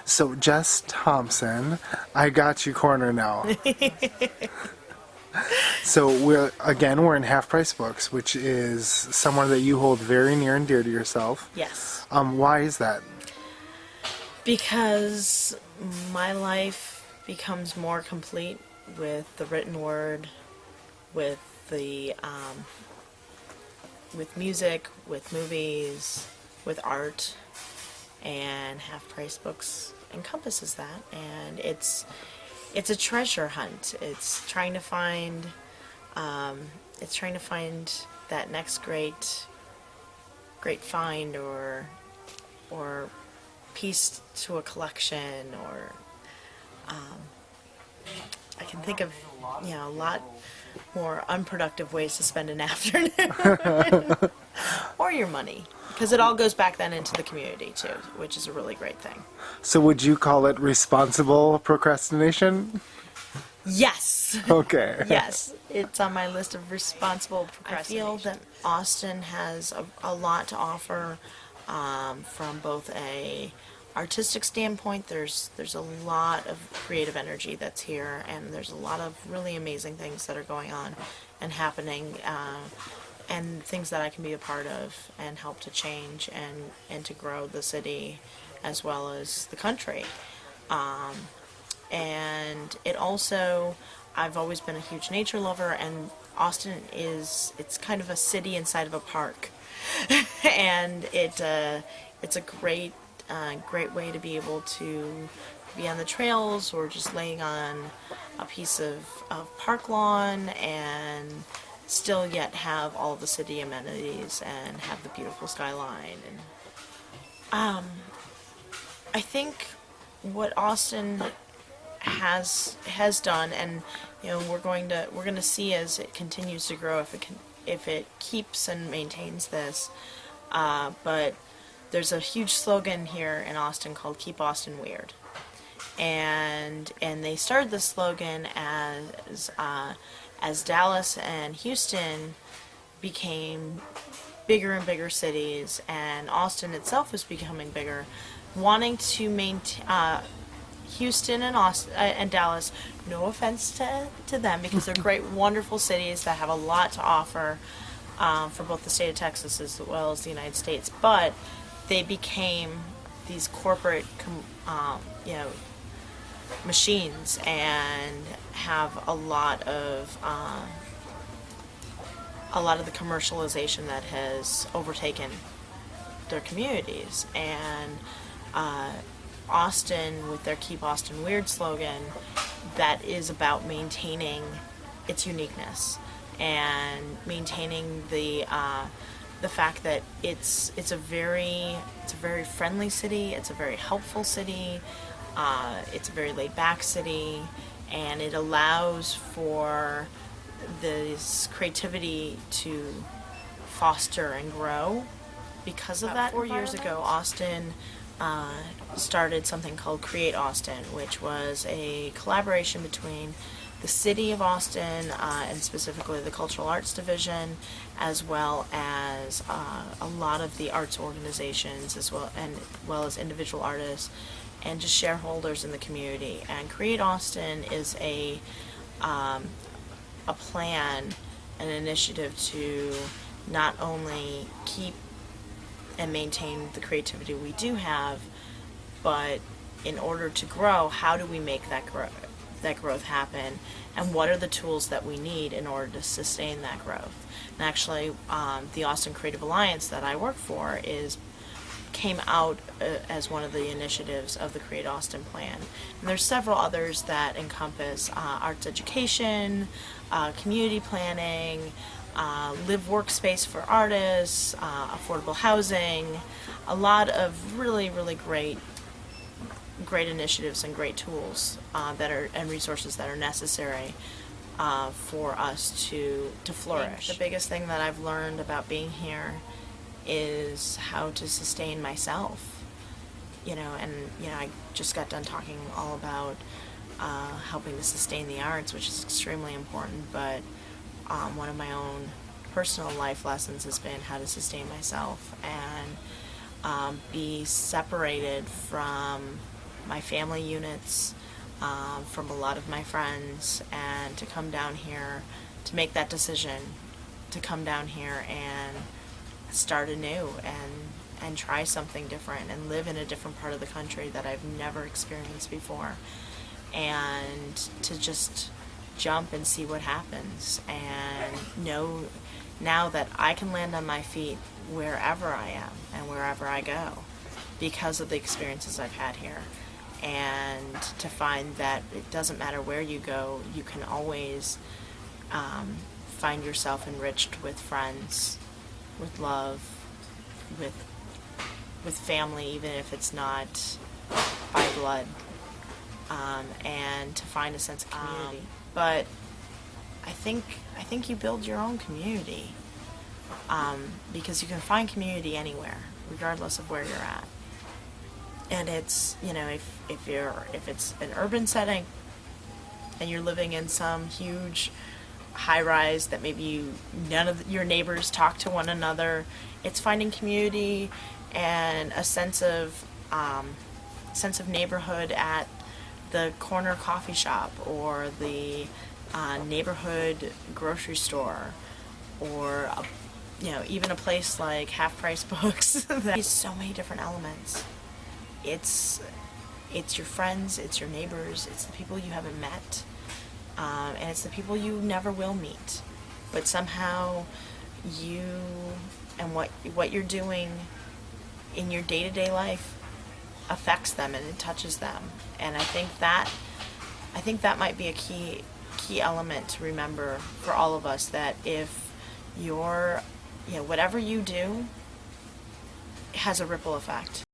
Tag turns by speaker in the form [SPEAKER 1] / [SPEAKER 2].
[SPEAKER 1] So, Jess Thompson, I got you cornered now. So, we're in Half Price Books, which is somewhere that you hold very near and dear to yourself.
[SPEAKER 2] Yes.
[SPEAKER 1] Why is that?
[SPEAKER 2] Because my life becomes more complete with the written word, with with music, with movies, with art, and Half Price Books encompasses that. And it's a treasure hunt. It's trying to find that next great find or piece to a collection, or I can think of a lot more unproductive ways to spend an afternoon or your money, because it all goes back then into the community too, which is a really great thing.
[SPEAKER 1] So, would you call it responsible procrastination?
[SPEAKER 2] Yes.
[SPEAKER 1] Okay.
[SPEAKER 2] Yes, it's on my list of responsible procrastination. I feel that Austin has a lot to offer from both a artistic standpoint. There's a lot of creative energy that's here, and there's a lot of really amazing things that are going on and happening, and things that I can be a part of and help to change and to grow the city as well as the country. And it also, I've always been a huge nature lover, and Austin it's kind of a city inside of a park. And it's a great way to be able to be on the trails or just laying on a piece of park lawn and still yet have all the city amenities and have the beautiful skyline. And I think what Austin has done, and we're going to see as it continues to grow if it keeps and maintains this, but there's a huge slogan here in Austin called "Keep Austin Weird," and they started this slogan as Dallas and Houston became bigger and bigger cities, and Austin itself was becoming bigger, wanting to maintain. Houston and Dallas, no offense to them, because they're great, wonderful cities that have a lot to offer for both the state of Texas as well as the United States, but they became these corporate machines and have a lot of the commercialization that has overtaken their communities. And Austin, with their Keep Austin Weird slogan, that is about maintaining its uniqueness and maintaining the fact that it's a very friendly city, it's a very helpful city, it's a very laid back city, and it allows for this creativity to foster and grow because of that. 4 years ago, Austin started something called Create Austin, which was a collaboration between the city of Austin and specifically the Cultural Arts Division, as well as a lot of the arts organizations, as well as individual artists and just shareholders in the community. And Create Austin is a plan, an initiative to not only keep and maintain the creativity we do have, but in order to grow, how do we make that growth happen, and what are the tools that we need in order to sustain that growth? And actually, the Austin Creative Alliance that I work for came out as one of the initiatives of the Create Austin plan. And there's several others that encompass arts education, community planning, live workspace for artists, affordable housing, a lot of really great initiatives and great tools and resources that are necessary for us to flourish. The biggest thing that I've learned about being here is how to sustain myself. I just got done talking all about helping to sustain the arts, which is extremely important, but one of my own personal life lessons has been how to sustain myself and be separated from my family units from a lot of my friends, and to come down here, to make that decision, to come down here and start anew and try something different and live in a different part of the country that I've never experienced before, and to just jump and see what happens, and know now that I can land on my feet wherever I am and wherever I go because of the experiences I've had here. And to find that it doesn't matter where you go, you can always find yourself enriched with friends, with love, with family, even if it's not by blood, and to find a sense of community. But I think you build your own community, because you can find community anywhere, regardless of where you're at. And it's, you know, if it's an urban setting and you're living in some huge high rise that maybe none of your neighbors talk to one another, it's finding community and a sense of neighborhood at the corner coffee shop or the neighborhood grocery store, or even a place like Half Price Books. There's so many different elements. It's your friends, it's your neighbors, it's the people you haven't met, and it's the people you never will meet. But somehow you and what you're doing in your day-to-day life affects them and it touches them. And I think that might be a key element to remember for all of us, that if whatever you do has a ripple effect.